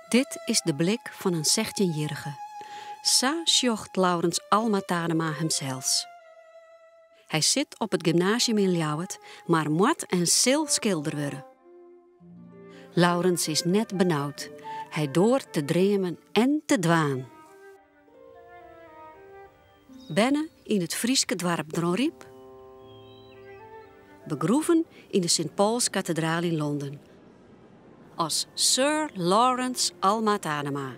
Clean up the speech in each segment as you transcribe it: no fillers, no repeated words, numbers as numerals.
Dit is de blik van een 16-jarige. Sa sjocht Laurens Alma Tadema hemzelfs. Hij zit op het gymnasium in Ljouwert, maar moet en sil schilder worden. Laurens is net benauwd. Hij door te dreamen en te dwaan. Binnen in het Frieske dorp Dronriep. Begroeven in de Sint-Paulskathedraal in Londen. Als Sir Laurens Alma Tadema.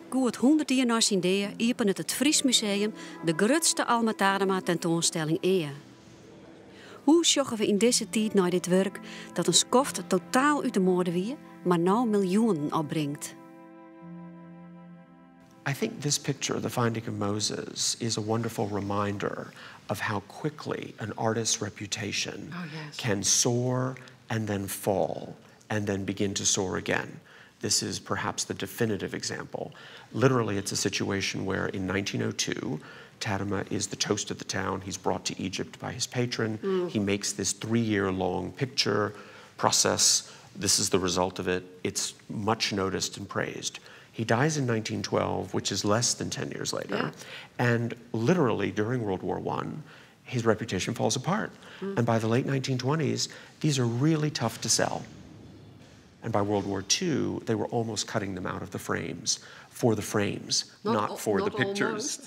Goed 100 jaar na zijn dea opent het Fries Museum de grootste Alma Tadema tentoonstelling eer. Hoe sjoggen we in deze tijd naar dit werk dat een skoft totaal uit de mode wie, maar nou miljoenen opbrengt? I think this picture, The Finding of Moses, is a wonderful reminder of how quickly an artist's reputation can soar and then fall and then begin to soar again. This is perhaps the definitive example. Literally, it's a situation where in 1902, Tadema is the toast of the town. He's brought to Egypt by his patron. He makes this 3-year-long picture process. This is the result of it. It's much noticed and praised. He dies in 1912, which is less than 10 years later. Yeah. And literally, during World War I, his reputation falls apart. And by the late 1920s, these are really tough to sell. And by World War II, they were almost cutting them out of the frames for the frames, not for the pictures.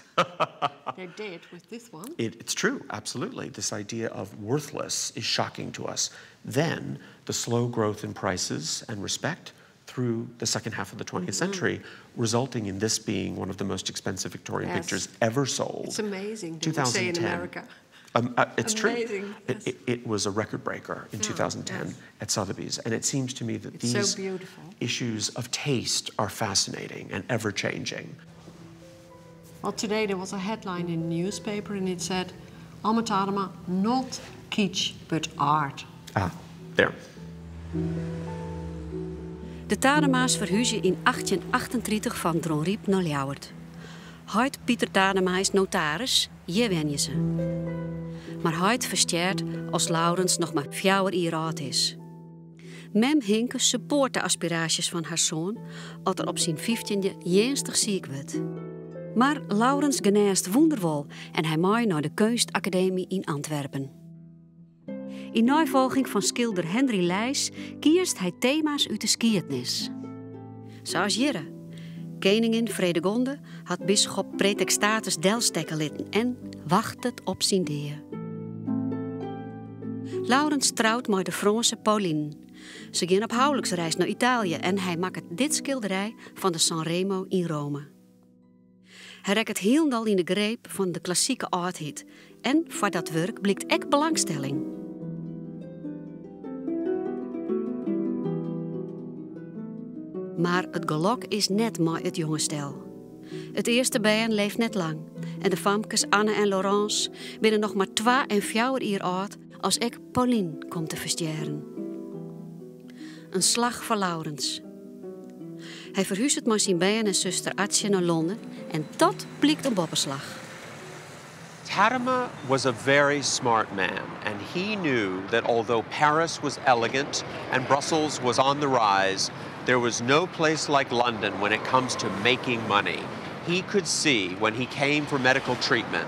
They're dead with this one. It's true, absolutely. This idea of worthless is shocking to us. Then, the slow growth in prices and respect through the second half of the 20th century, resulting in this being one of the most expensive Victorian pictures ever sold. It's amazing, they would say in America. It's Amazing, true. yes. It was a record breaker in 2010 at Sotheby's. And it seems to me that It's these so beautiful. issues of taste are fascinating and ever-changing. Well, today there was a headline in the newspaper and it said, Alma Tadema, not kitsch, but art. Ah, there. De Tadema's verhuizen in 1838 van Dronriep naar Ljouwert. Huid Pieter Tadema is notaris, je wen je ze. Maar huid versteert als Laurens nog maar 4 jaar oud is. Mem Hinke support de aspiraties van haar zoon, als er op zijn 15e jenstig ziek werd. Maar Laurens geneest wonderwol en hij maait naar de Kunstacademie in Antwerpen. In navolging van schilder Henry Leijs kiest hij thema's uit de skiertnis. Zoals Jirre. Koningin Fredegonde had bisschop Pretextatus Delstekke litten en wachtte op zijn dea. Laurens trouwt met de Franse Pauline. Ze gaan op huwelijksreis naar Italië en hij maakt dit schilderij van de Sanremo in Rome. Hij rekt het heel in de greep van de klassieke oudheid en voor dat werk blijkt ook belangstelling. Maar het gelok is net met het jonge stel. Het eerste bijen leeft net lang. En de famkes Anne en Laurence binnen nog maar 2 en 4 jaar oud als ik Pauline kom te verstjeren. Een slag voor Laurens. Hij verhuist het met zijn bijen en zuster Atje naar Londen en dat blijkt een boppenslag. Tadema was a very smart man, and he knew that although Paris was elegant and Brussels was on the rise, there was no place like London when it comes to making money. He could see when he came for medical treatment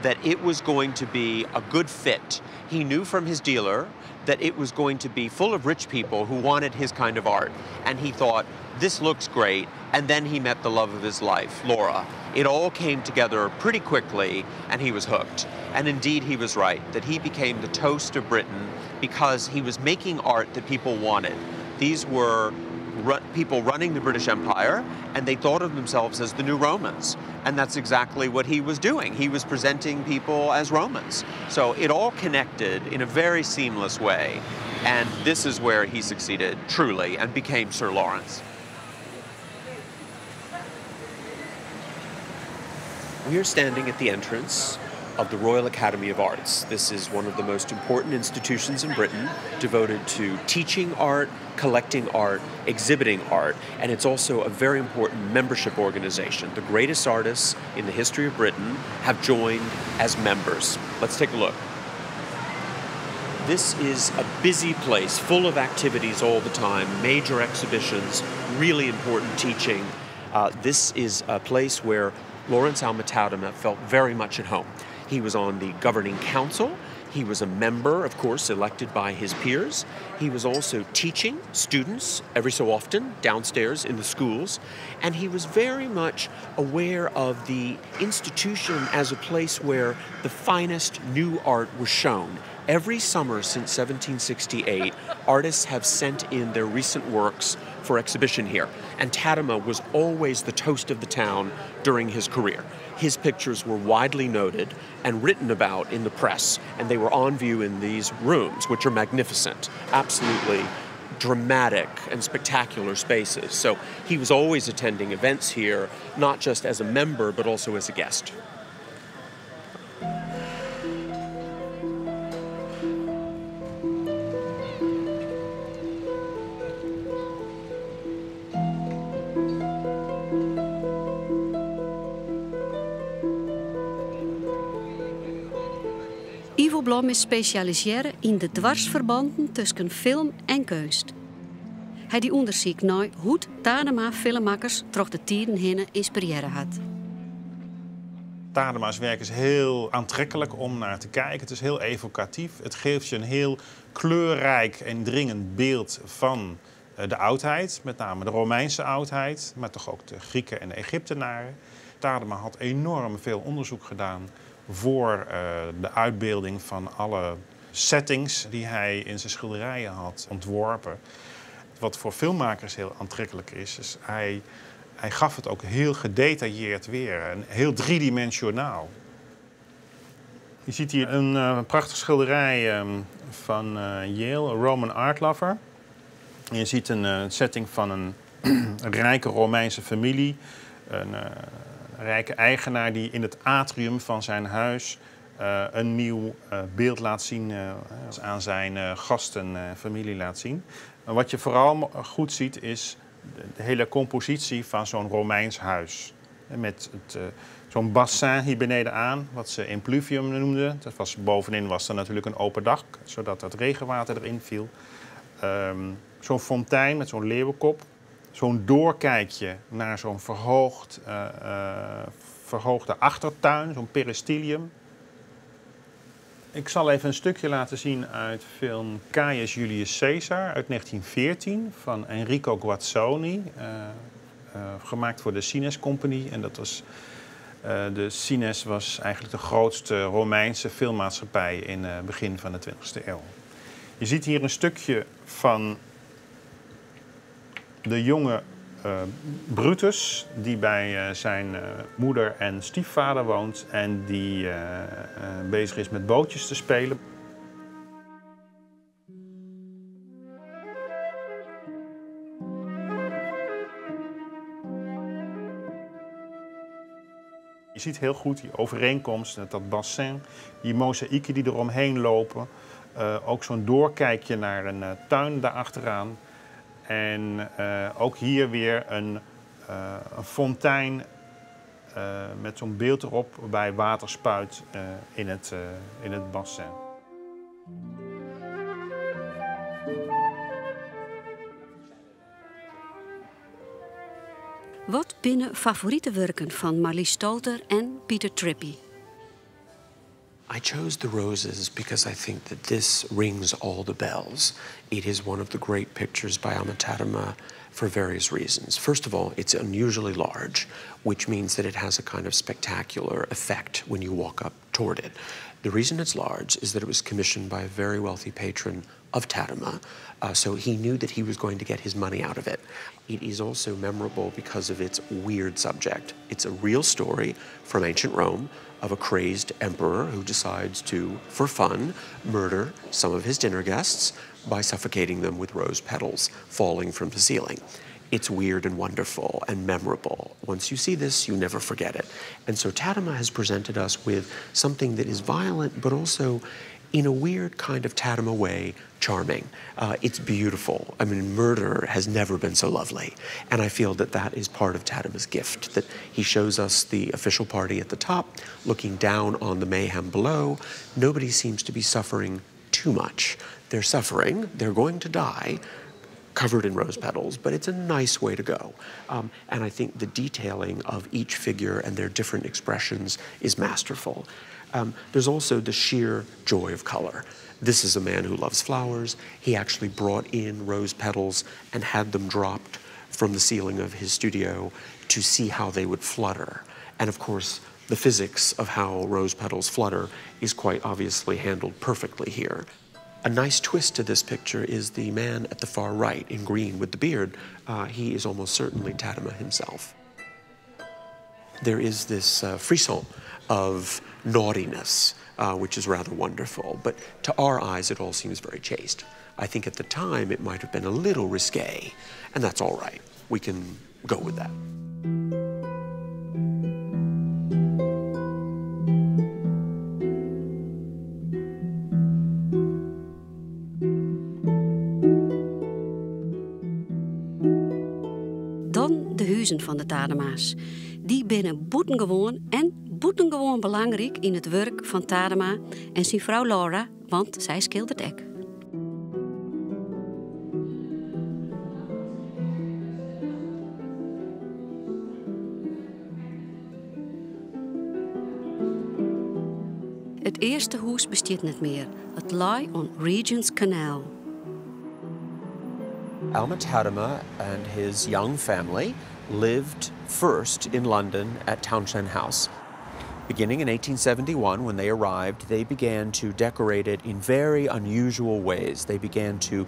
that it was going to be a good fit. He knew from his dealer that it was going to be full of rich people who wanted his kind of art. And he thought, this looks great. And then he met the love of his life, Laura. It all came together pretty quickly and he was hooked. And indeed he was right, that he became the toast of Britain because he was making art that people wanted. These were people running the British Empire, and they thought of themselves as the new Romans. And that's exactly what he was doing. He was presenting people as Romans. So it all connected in a very seamless way. And this is where he succeeded truly and became Sir Lawrence. We are standing at the entrance of the Royal Academy of Arts. This is one of the most important institutions in Britain devoted to teaching art, collecting art, exhibiting art, and it's also a very important membership organization. The greatest artists in the history of Britain have joined as members. Let's take a look. This is a busy place, full of activities all the time, major exhibitions, really important teaching. This is a place where Lawrence Al-Mutadama felt very much at home. He was on the governing council. He was a member, of course, elected by his peers. He was also teaching students every so often downstairs in the schools. And he was very much aware of the institution as a place where the finest new art was shown. Every summer since 1768, artists have sent in their recent works for exhibition here. And Tadema was always the toast of the town during his career. His pictures were widely noted and written about in the press, and they were on view in these rooms, which are magnificent, absolutely dramatic and spectacular spaces. So he was always attending events here, not just as a member, but also as a guest. Ivo Blom is specialiseren in de dwarsverbanden tussen film en kunst. Hij die onderzoekt naar hoe Tadema filmmakers troch de tijden heen inspireren had. Tadema's werk is heel aantrekkelijk om naar te kijken. Het is heel evocatief. Het geeft je een heel kleurrijk en dringend beeld van de oudheid. Met name de Romeinse oudheid, maar toch ook de Grieken en de Egyptenaren. Tadema had enorm veel onderzoek gedaan voor de uitbeelding van alle settings die hij in zijn schilderijen had ontworpen. Wat voor filmmakers heel aantrekkelijk is hij gaf het ook heel gedetailleerd weer en heel driedimensionaal. Je ziet hier een prachtig schilderij van Yale, een Roman art lover. En je ziet een setting van een rijke Romeinse familie. Een rijke eigenaar die in het atrium van zijn huis een nieuw beeld laat zien, aan zijn gasten en familie laat zien. En wat je vooral goed ziet is de hele compositie van zo'n Romeins huis. Met zo'n bassin hier beneden aan, wat ze impluvium noemden. Bovenin was er natuurlijk een open dak, zodat het regenwater erin viel. Zo'n fontein met zo'n leeuwenkop. Zo'n doorkijkje naar zo'n verhoogde achtertuin, zo'n peristylium. Ik zal even een stukje laten zien uit film Caius Julius Caesar uit 1914 van Enrico Guazzoni. Gemaakt voor de Cines Company. En dat was, de Cines was eigenlijk de grootste Romeinse filmmaatschappij in het begin van de 20e eeuw. Je ziet hier een stukje van de jonge Brutus, die bij zijn moeder en stiefvader woont en die bezig is met bootjes te spelen. Je ziet heel goed die overeenkomst met dat bassin, die mozaïeken die eromheen lopen. Ook zo'n doorkijkje naar een tuin daarachteraan. En ook hier weer een fontein met zo'n beeld erop waarbij water spuit in het bassin. Wat binnen favoriete werken van Marlies Stolter en Peter Trippi? I chose The Roses because I think that this rings all the bells. It is one of the great pictures by Al-Mutadama for various reasons. First of all, it's unusually large, which means that it has a kind of spectacular effect when you walk up toward it. The reason it's large is that it was commissioned by a very wealthy patron of Tadema, so he knew that he was going to get his money out of it. It is also memorable because of its weird subject. It's a real story from ancient Rome of a crazed emperor who decides to, for fun, murder some of his dinner guests by suffocating them with rose petals falling from the ceiling. It's weird and wonderful and memorable. Once you see this, you never forget it. And so Tadema has presented us with something that is violent, but also, in a weird kind of Tadema way, charming. It's beautiful. I mean, murder has never been so lovely. And I feel that that is part of Tadema's gift, that he shows us the official party at the top, looking down on the mayhem below. Nobody seems to be suffering too much. They're suffering, they're going to die, covered in rose petals, but it's a nice way to go. And I think the detailing of each figure and their different expressions is masterful. There's also the sheer joy of color. This is a man who loves flowers. He actually brought in rose petals and had them dropped from the ceiling of his studio to see how they would flutter. And of course, the physics of how rose petals flutter is quite obviously handled perfectly here. A nice twist to this picture is the man at the far right in green with the beard. He is almost certainly Tadema himself. There is this frisson of naughtiness, which is rather wonderful, but to our eyes it all seems very chaste. I think at the time it might have been a little risque, and that's all right. We can go with that. Dan de huizen van de Tadema's. Die binnen boetengewoon en boetengewoon belangrijk in het werk van Tadema en zijn vrouw Laura, want zij schildert ook. Het eerste huis bestaat niet meer. Het lie on Regent's Canal. Alma Tadema and his young family lived first in London at Townshend House. Beginning in 1871, when they arrived, they began to decorate it in very unusual ways. They began to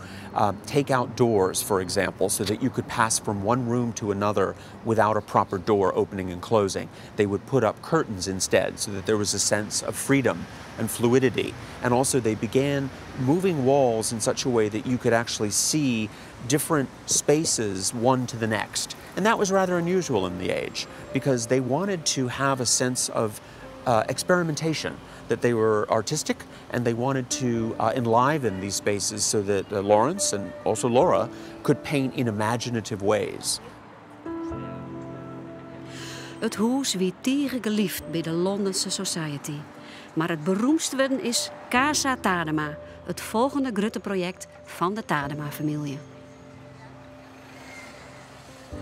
take out doors, for example, so that you could pass from one room to another without a proper door opening and closing. They would put up curtains instead, so that there was a sense of freedom and fluidity. And also they began moving walls in such a way that you could actually see different spaces one to the next. And that was rather unusual in the age, because they wanted to have a sense of experimentation, that they were artistic, and they wanted to enliven these spaces so that Lawrence and also Laura could paint in imaginative ways. Het huis wie tegen geliefd bij de Londense Society. Maar het beroemdste worden is Casa Tadema, het volgende grote project van de Tadema-familie.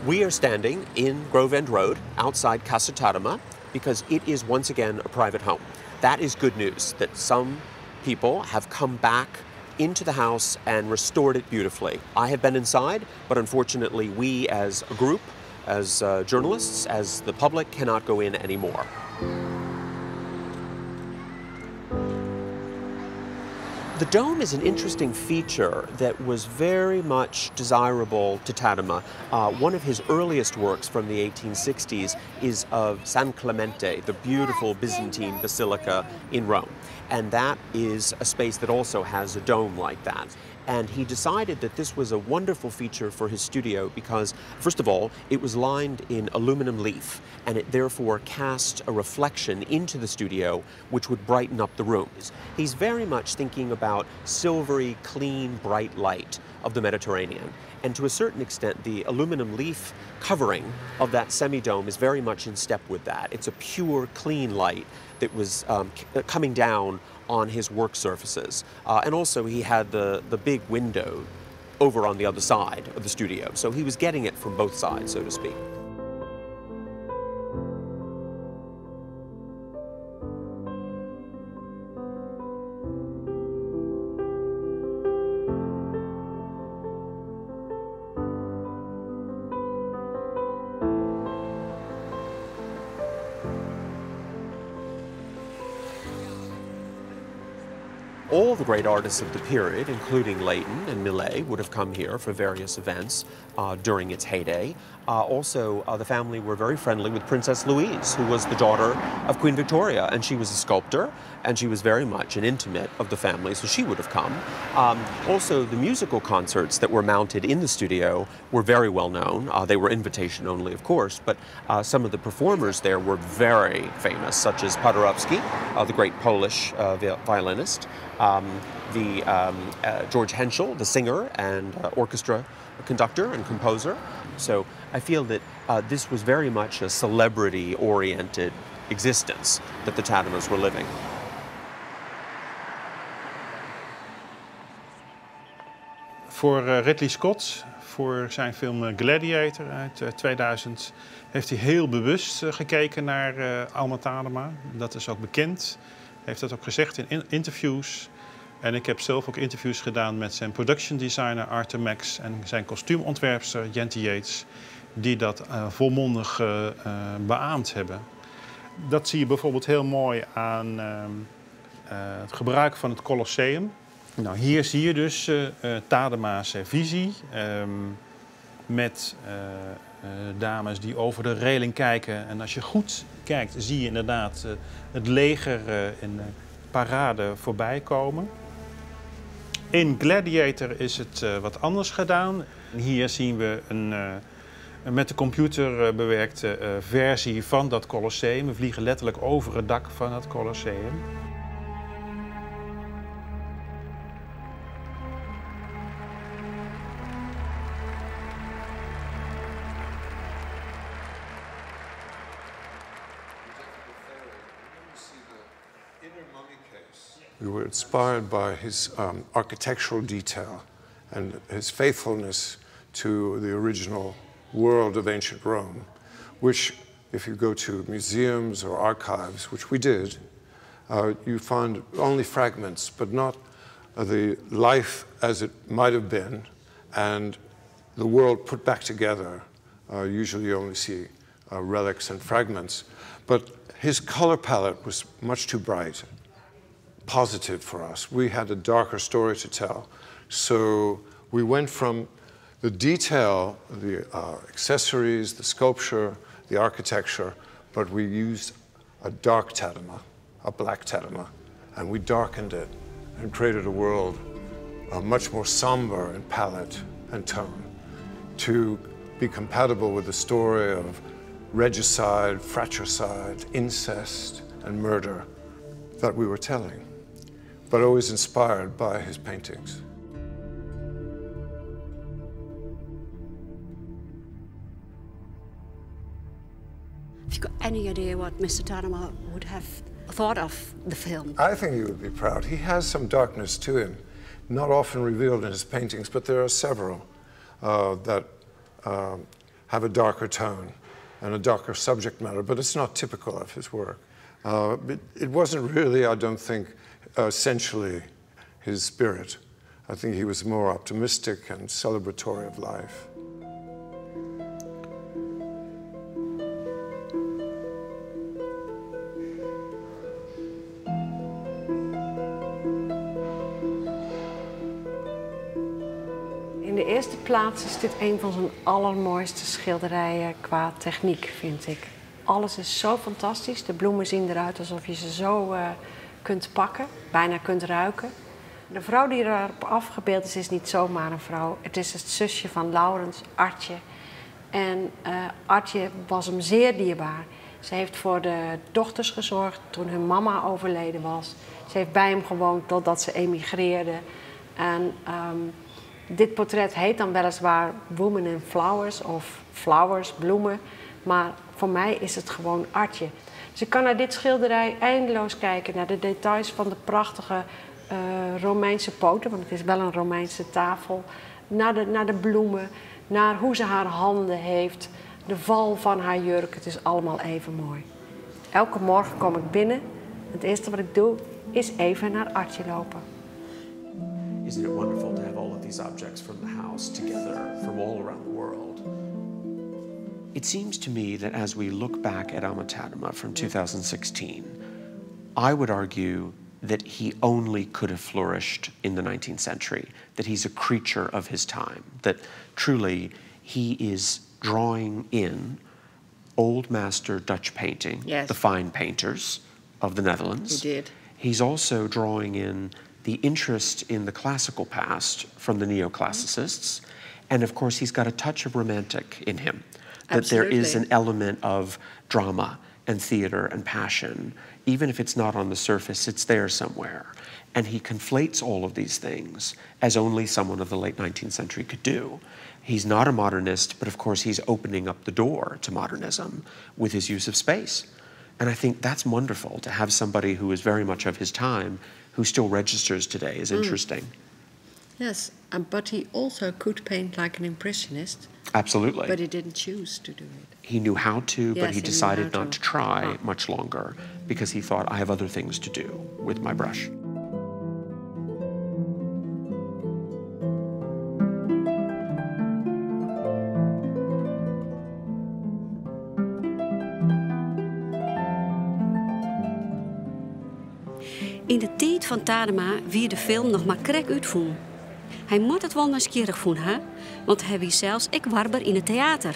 We are standing in Grove End Road outside Casa Tadema because it is once again a private home. That is good news, that some people have come back into the house and restored it beautifully. I have been inside, but unfortunately we as a group, as journalists, as the public cannot go in anymore. The dome is an interesting feature that was very much desirable to Tadema. One of his earliest works from the 1860s is of San Clemente, the beautiful Byzantine basilica in Rome. And that is a space that also has a dome like that. And he decided that this was a wonderful feature for his studio because, first of all, it was lined in aluminum leaf, and it therefore cast a reflection into the studio which would brighten up the rooms. He's very much thinking about silvery, clean, bright light of the Mediterranean. And to a certain extent, the aluminum leaf covering of that semi-dome is very much in step with that. It's a pure, clean light that was coming down on his work surfaces. And also he had the big window over on the other side of the studio. So he was getting it from both sides, so to speak. All the great artists of the period, including Leighton and Millet, would have come here for various events during its heyday. Also, the family were very friendly with Princess Louise, who was the daughter of Queen Victoria, and she was a sculptor, and she was very much an intimate of the family, so she would have come. Also, the musical concerts that were mounted in the studio were very well known. They were invitation only, of course, but some of the performers there were very famous, such as Paderewski, the great Polish violinist, George Henschel, the singer and orchestra conductor and composer. So I feel that this was very much a celebrity-oriented existence that the Tadema's were living. Voor Ridley Scott, voor zijn film Gladiator uit 2000, heeft hij heel bewust gekeken naar Alma Tadema. Dat is ook bekend. Hij heeft dat ook gezegd in interviews. En ik heb zelf ook interviews gedaan met zijn production designer Arthur Max en zijn kostuumontwerpster Jenty Yates, die dat volmondig beaamd hebben. Dat zie je bijvoorbeeld heel mooi aan het gebruik van het Colosseum. Nou, hier zie je dus Tadema's visie met dames die over de reling kijken. En als je goed kijkt, zie je inderdaad het leger in parade voorbij komen. In Gladiator is het wat anders gedaan. Hier zien we een met de computer bewerkte versie van dat Colosseum. We vliegen letterlijk over het dak van het Colosseum. We were inspired by his architectural detail and his faithfulness to the original world of ancient Rome, which, if you go to museums or archives, which we did, you find only fragments, but not the life as it might have been, and the world put back together. Usually you only see relics and fragments, but his color palette was much too bright. Positive for us. We had a darker story to tell. So we went from the detail, the accessories, the sculpture, the architecture, but we used a dark Tadema, a black Tadema, and we darkened it and created a world much more somber in palette and tone to be compatible with the story of regicide, fratricide, incest, and murder that we were telling, but always inspired by his paintings. Have you got any idea what Mr. Tadema would have thought of the film? I think he would be proud. He has some darkness to him, not often revealed in his paintings, but there are several that have a darker tone and a darker subject matter, but it's not typical of his work. It wasn't really, I don't think, essentially his spirit. I think he was more optimistic and celebratory of life. In de eerste plaats is dit een van zijn allermooiste schilderijen qua techniek, vind ik. Alles is zo fantastisch. De bloemen zien eruit alsof je ze zo kunt pakken, bijna kunt ruiken. De vrouw die erop afgebeeld is niet zomaar een vrouw. Het is het zusje van Laurens, Artje. En Artje was hem zeer dierbaar. Ze heeft voor de dochters gezorgd toen hun mama overleden was. Ze heeft bij hem gewoond totdat ze emigreerde. En dit portret heet dan weliswaar Women in Flowers of Flowers, bloemen. Maar voor mij is het gewoon Artje. Dus ik kan naar dit schilderij eindeloos kijken, naar de details van de prachtige Romeinse poten, want het is wel een Romeinse tafel. Naar de bloemen, naar hoe ze haar handen heeft, de val van haar jurk. Het is allemaal even mooi. Elke morgen kom ik binnen. Het eerste wat ik doe is even naar Artje lopen. Isn't it wonderful to have all of these objects from the house together from all around the world? It seems to me that as we look back at Alma Tadema from 2016, I would argue that he only could have flourished in the 19th century, that he's a creature of his time, that truly he is drawing in old master Dutch painting, Yes. the fine painters of the Netherlands. He did. He's also drawing in the interest in the classical past from the neoclassicists. And of course, he's got a touch of romantic in him, that there is an element of drama and theater and passion. Even if it's not on the surface, it's there somewhere. And he conflates all of these things as only someone of the late 19th century could do. He's not a modernist, but of course he's opening up the door to modernism with his use of space. And I think that's wonderful to have somebody who is very much of his time, who still registers today as interesting. Yes, but he also could paint like an impressionist. Absolutely. But he didn't choose to do it. He knew how to, but Yes, he he knew decided how not to. to try much longer because he thought, I have other things to do with my brush. In de tijd van Tadema wie de film nog maar krek uitvoeren. Hij moet het wel nieuwsgierig voelen, hè? Want hij wie zelfs ik warber in het theater.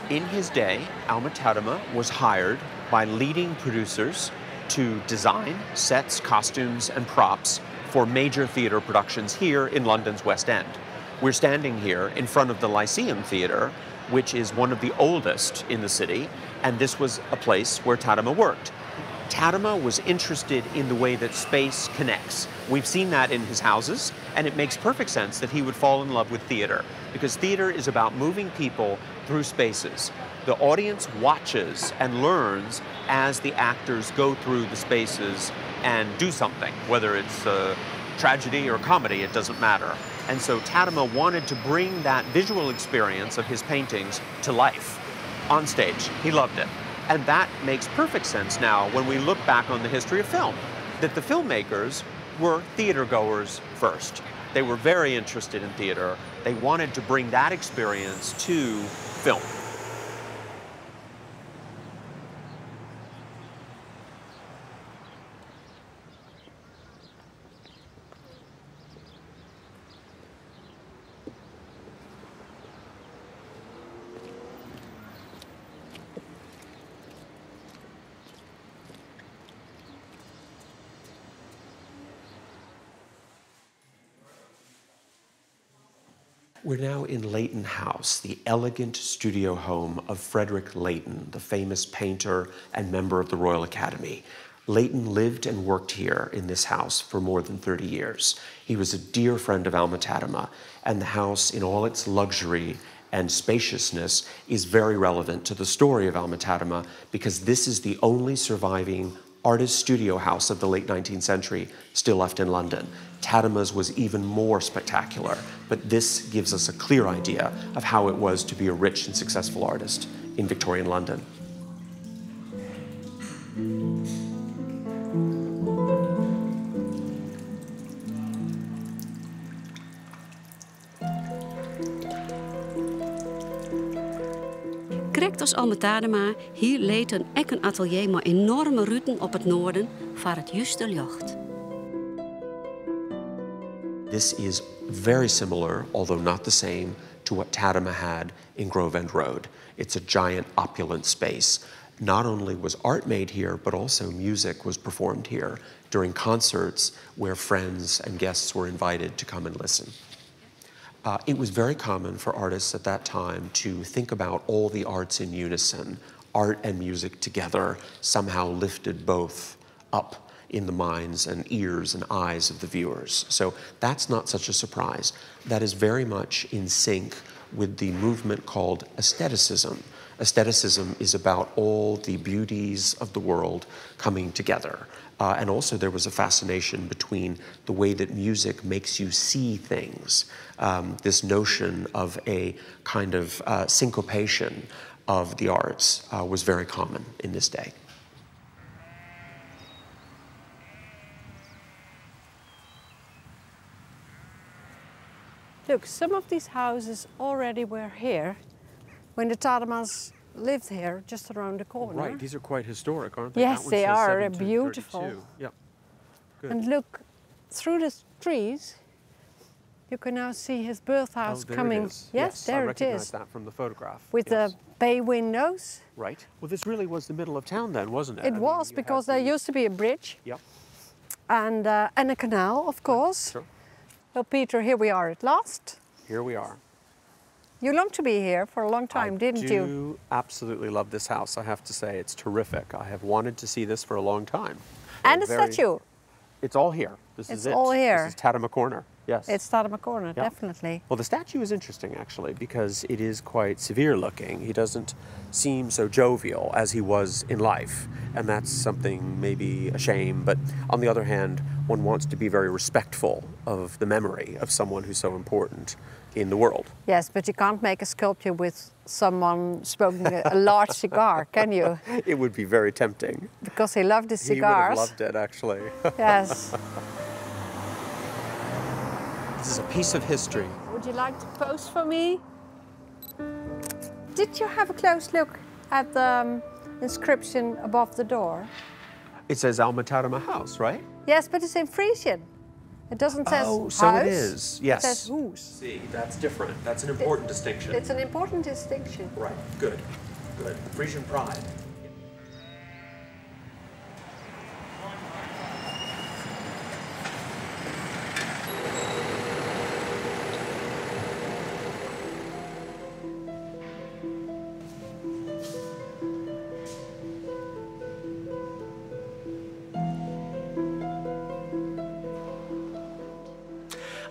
In his day, Alma Tadema was hired by leading producers to design sets, costumes, and props for major theater productions here in London's West End. We're standing here in front of the Lyceum Theatre, which is one of the oldest in the city, and this was a place where Tadema worked. Tadema was interested in the way that space connects. We've seen that in his houses, and it makes perfect sense that he would fall in love with theater, because theater is about moving people through spaces. The audience watches and learns as the actors go through the spaces and do something, whether it's a tragedy or comedy, it doesn't matter. And so Tadema wanted to bring that visual experience of his paintings to life on stage. He loved it. And that makes perfect sense now when we look back on the history of film, that the filmmakers were theater goers first. They were very interested in theater. They wanted to bring that experience to film. We're now in Leighton House, the elegant studio home of Frederick Leighton, the famous painter and member of the Royal Academy. Leighton lived and worked here in this house for more than 30 years. He was a dear friend of Alma Tadema, and the house, in all its luxury and spaciousness, is very relevant to the story of Alma Tadema because this is the only surviving artist studio house of the late 19th century still left in London. Tadema's was even more spectacular, but this gives us a clear idea of how it was to be a rich and successful artist in Victorian London. Correct als Alma Tadema, hier leed een atelier met enorme ruiten op het noorden voor het juiste licht. This is very similar, although not the same, to what Tadema had in Grove End Road. It's a giant opulent space. Not only was art made here, but also music was performed here during concerts where friends and guests were invited to come and listen. It was very common for artists at that time to think about all the arts in unison. Art and music together somehow lifted both up in the minds and ears and eyes of the viewers. So that's not such a surprise. That is very much in sync with the movement called aestheticism. Aestheticism is about all the beauties of the world coming together. And also there was a fascination between the way that music makes you see things. This notion of a kind of syncopation of the arts was very common in this day. Look, some of these houses already were here when the Tademas lived here just around the corner. Right, these are quite historic, aren't they? Yes, That one they says are. 1732. Beautiful. Yep. Good. And look, through the trees, you can now see his birthhouse there coming. It is. Yes, there I it recognize is. that from the photograph. With yes. the bay windows. Right. Well, this really was the middle of town then, wasn't it? It was, because there used to be a bridge. Yep. And a canal, of course. Sure. Well, Peter, here we are at last. Here we are. You longed to be here for a long time, didn't you? I do absolutely love this house, I have to say. It's terrific. I have wanted to see this for a long time. And the statue. It's all here. This is it. It's all here. This is Tadema Corner. Yes. It's Tadema Corner, Yeah. definitely. Well, the statue is interesting, actually, because it is quite severe looking. He doesn't seem so jovial as he was in life, and that's something maybe a shame. But on the other hand, one wants to be very respectful of the memory of someone who's so important in the world. Yes, but you can't make a sculpture with someone smoking a large cigar, can you? It would be very tempting. Because he loved his He would have cigars. loved it, actually. Yes. This is a piece of history. Would you like to pose for me? Did you have a close look at the inscription above the door? It says Alma Tadema House, right? Yes, but it's in Frisian. It doesn't say Oh, house. so it is. Yes. It says hoes. See, that's different. That's an important distinction. It's an important distinction. Right. Good. Good. Frisian pride.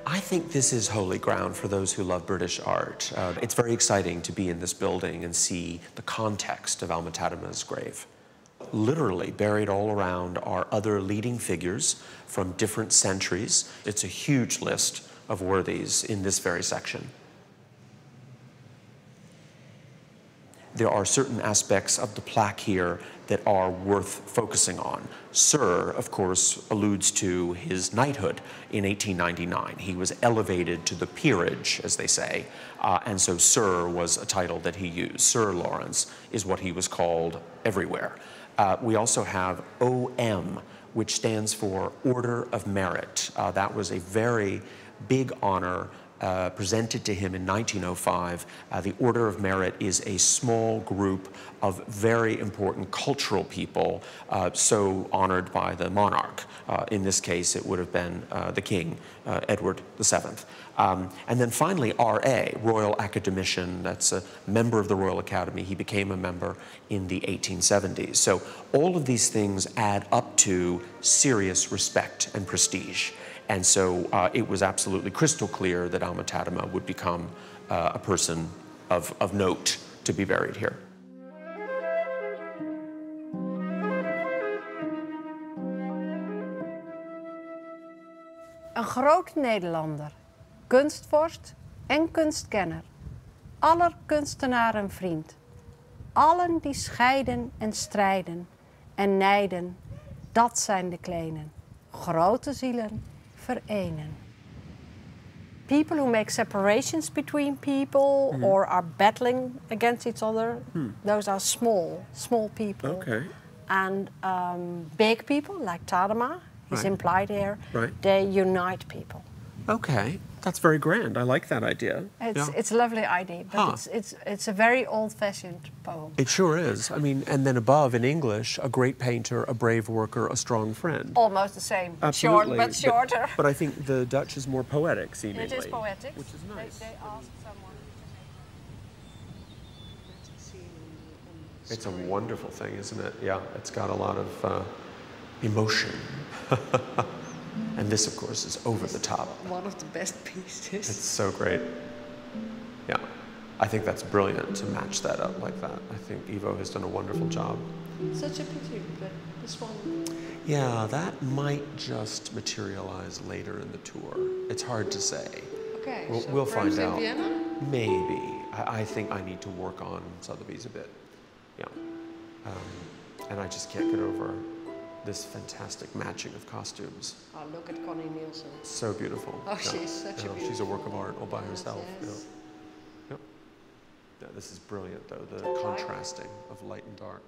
I think this is holy ground for those who love British art. It's very exciting to be in this building and see the context of Alma Tadema's grave. Literally buried all around are other leading figures from different centuries. It's a huge list of worthies in this very section. There are certain aspects of the plaque here that are worth focusing on. Sir, of course, alludes to his knighthood in 1899. He was elevated to the peerage, as they say, and so Sir was a title that he used. Sir Lawrence is what he was called everywhere. We also have OM, which stands for Order of Merit. That was a very big honor presented to him in 1905. The Order of Merit is a small group of very important cultural people so honored by the monarch. In this case, it would have been the King, Edward VII. And then finally, R.A., Royal Academician, that's a member of the Royal Academy. He became a member in the 1870s. So all of these things add up to serious respect and prestige. And so it was absolutely crystal clear that Alma Tadema would become a person of note to be buried here. Een groot Nederlander, kunstvorst en kunstkenner. Aller kunstenaren vriend. Allen die scheiden en strijden en nijden, dat zijn de kleinen. Grote zielen verenen. People who make separations between people or are battling against each other, those are small people. Okay. And big people, like Tadema, is implied here, they unite people. Okay, that's very grand. I like that idea. It's a lovely idea, but it's a very old-fashioned poem. It sure is. I mean, and then above in English, a great painter, a brave worker, a strong friend. Almost the same, Absolutely. short but shorter. But I think the Dutch is more poetic, seemingly. It is poetic, which is nice. They asked someone to It's a wonderful thing, isn't it? Yeah, it's got a lot of emotion. And this, of course, is over the top. One of the best pieces. It's so great. Yeah, I think that's brilliant to match that up like that. I think Ivo has done a wonderful job. Such a pity, but this one... Yeah, that might just materialize later in the tour. It's hard to say. Okay, We'll find out. Vienna? Maybe. I think I need to work on Sotheby's a bit. Yeah. And I just can't get over this fantastic matching of costumes. Oh, look at Connie Nielsen. So beautiful. Oh, she's such a beautiful She's a work of art all by woman, herself. yes. Yeah. Yeah. This is brilliant, though, the contrasting of light and dark.